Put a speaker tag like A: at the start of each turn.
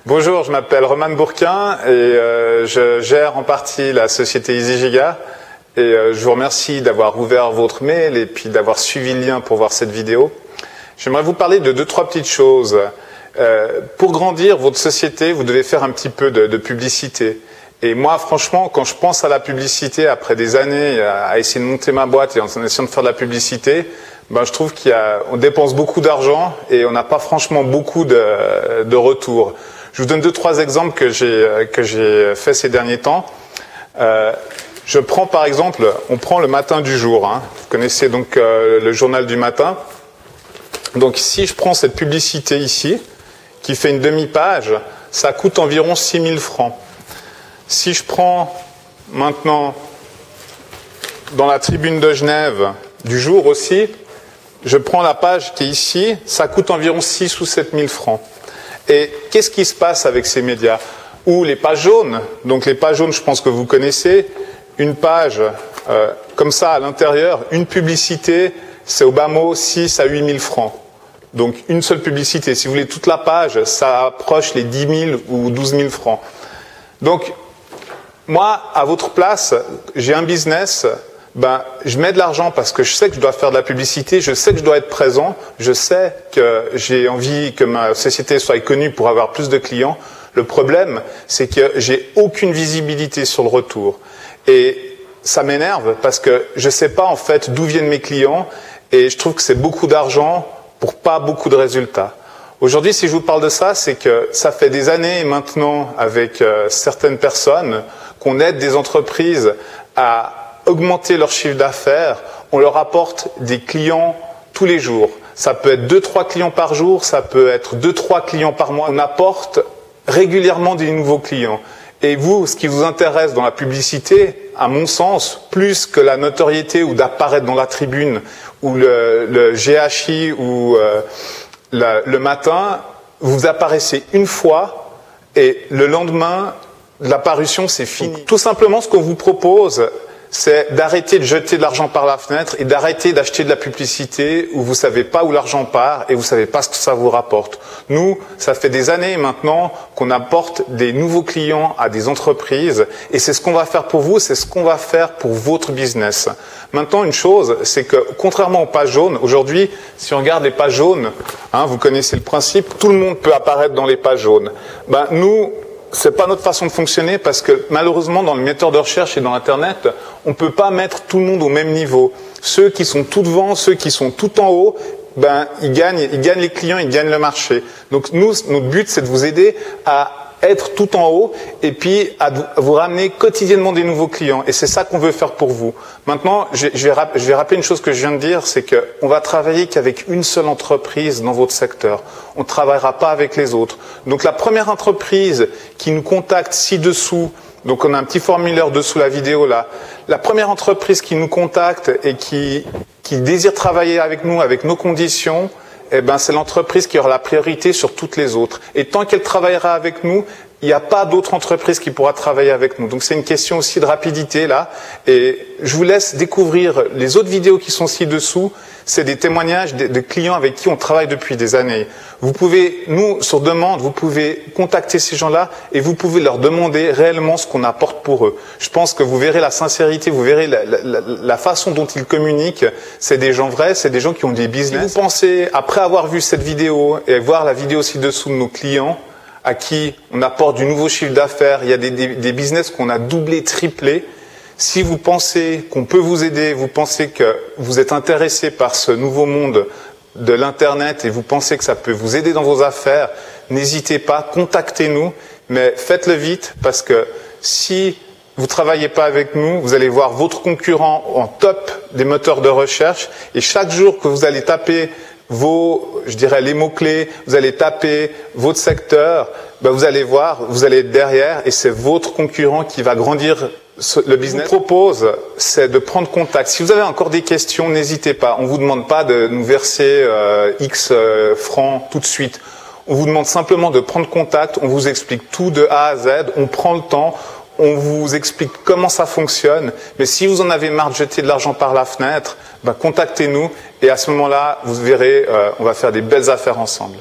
A: Bonjour, je m'appelle Roman Bourquin et je gère en partie la société EasyGiga. Et je vous remercie d'avoir ouvert votre mail et puis d'avoir suivi le lien pour voir cette vidéo. J'aimerais vous parler de 2-3 petites choses. Pour grandir votre société, vous devez faire un petit peu de publicité. Et moi, franchement, quand je pense à la publicité, après des années à essayer de monter ma boîte et en essayant de faire de la publicité, je trouve qu'on dépense beaucoup d'argent et on n'a pas franchement beaucoup de retours. Je vous donne 2-3 exemples que j'ai fait ces derniers temps. Je prends par exemple, on prend le matin du jour. Vous connaissez donc le journal du matin. Donc si je prends cette publicité ici, qui fait une demi-page, ça coûte environ 6 000 francs. Si je prends maintenant dans la tribune de Genève du jour aussi, je prends la page qui est ici, ça coûte environ 6 ou 7 000 francs. Et qu'est-ce qui se passe avec ces médias? Ou les pages jaunes. Donc les pages jaunes, je pense que vous connaissez. Une page comme ça à l'intérieur, une publicité, c'est au bas mot 6 à 8 000 francs. Donc une seule publicité. Si vous voulez toute la page, ça approche les 10 000 ou 12 000 francs. Donc moi, à votre place, j'ai un business, je mets de l'argent parce que je sais que je dois faire de la publicité, je sais que je dois être présent, je sais que j'ai envie que ma société soit connue pour avoir plus de clients. Le problème, c'est que j'ai aucune visibilité sur le retour. Et ça m'énerve parce que je ne sais pas en fait d'où viennent mes clients et je trouve que c'est beaucoup d'argent pour pas beaucoup de résultats. Aujourd'hui, si je vous parle de ça, c'est que ça fait des années maintenant avec certaines personnes qu'on aide des entreprises à augmenter leur chiffre d'affaires. On leur apporte des clients tous les jours. Ça peut être 2-3 clients par jour, ça peut être 2-3 clients par mois. On apporte régulièrement des nouveaux clients. Et vous, ce qui vous intéresse dans la publicité, à mon sens, plus que la notoriété ou d'apparaître dans la tribune ou le GHI ou le matin, vous apparaissez une fois et le lendemain, l'apparition, c'est fini. Donc, tout simplement, ce qu'on vous propose, c'est d'arrêter de jeter de l'argent par la fenêtre et d'arrêter d'acheter de la publicité où vous ne savez pas où l'argent part et vous ne savez pas ce que ça vous rapporte. Nous, ça fait des années maintenant qu'on apporte des nouveaux clients à des entreprises et c'est ce qu'on va faire pour vous, c'est ce qu'on va faire pour votre business. Maintenant, une chose, c'est que contrairement aux pages jaunes, aujourd'hui, si on regarde les pages jaunes, vous connaissez le principe, tout le monde peut apparaître dans les pages jaunes. Nous, c'est pas notre façon de fonctionner parce que malheureusement dans le moteur de recherche et dans Internet, on ne peut pas mettre tout le monde au même niveau. Ceux qui sont tout devant, ceux qui sont tout en haut, ils gagnent les clients, ils gagnent le marché. Donc nous, notre but, c'est de vous aider à être tout en haut et puis à vous ramener quotidiennement des nouveaux clients. Et c'est ça qu'on veut faire pour vous. Maintenant, je vais rappeler une chose que je viens de dire, c'est qu'on va travailler qu'avec une seule entreprise dans votre secteur. On ne travaillera pas avec les autres. Donc la première entreprise qui nous contacte ci-dessous, donc on a un petit formulaire dessous la vidéo là, la première entreprise qui nous contacte et qui désire travailler avec nous, avec nos conditions, c'est l'entreprise qui aura la priorité sur toutes les autres. Et tant qu'elle travaillera avec nous, il n'y a pas d'autre entreprise qui pourra travailler avec nous. Donc c'est une question aussi de rapidité là. Et je vous laisse découvrir les autres vidéos qui sont ci-dessous. C'est des témoignages de clients avec qui on travaille depuis des années. Vous pouvez, nous, sur demande, vous pouvez contacter ces gens-là et vous pouvez leur demander réellement ce qu'on apporte pour eux. Je pense que vous verrez la sincérité, vous verrez la façon dont ils communiquent. C'est des gens vrais, c'est des gens qui ont des business. Si vous pensez, après avoir vu cette vidéo et voir la vidéo ci-dessous de nos clients, à qui on apporte du nouveau chiffre d'affaires, il y a des business qu'on a doublé, triplé. Si vous pensez qu'on peut vous aider, vous pensez que vous êtes intéressé par ce nouveau monde de l'Internet et vous pensez que ça peut vous aider dans vos affaires, n'hésitez pas, contactez-nous, mais faites-le vite parce que si vous ne travaillez pas avec nous, vous allez voir votre concurrent en top des moteurs de recherche et chaque jour que vous allez taper les mots-clés, vous allez taper votre secteur, vous allez voir, vous allez être derrière et c'est votre concurrent qui va grandir le business. Ce que je vous propose, c'est de prendre contact. Si vous avez encore des questions, n'hésitez pas. On ne vous demande pas de nous verser X francs tout de suite. On vous demande simplement de prendre contact. On vous explique tout de A à Z. On prend le temps. On vous explique comment ça fonctionne. Mais si vous en avez marre de jeter de l'argent par la fenêtre, contactez-nous. Et à ce moment-là, vous verrez, on va faire des belles affaires ensemble.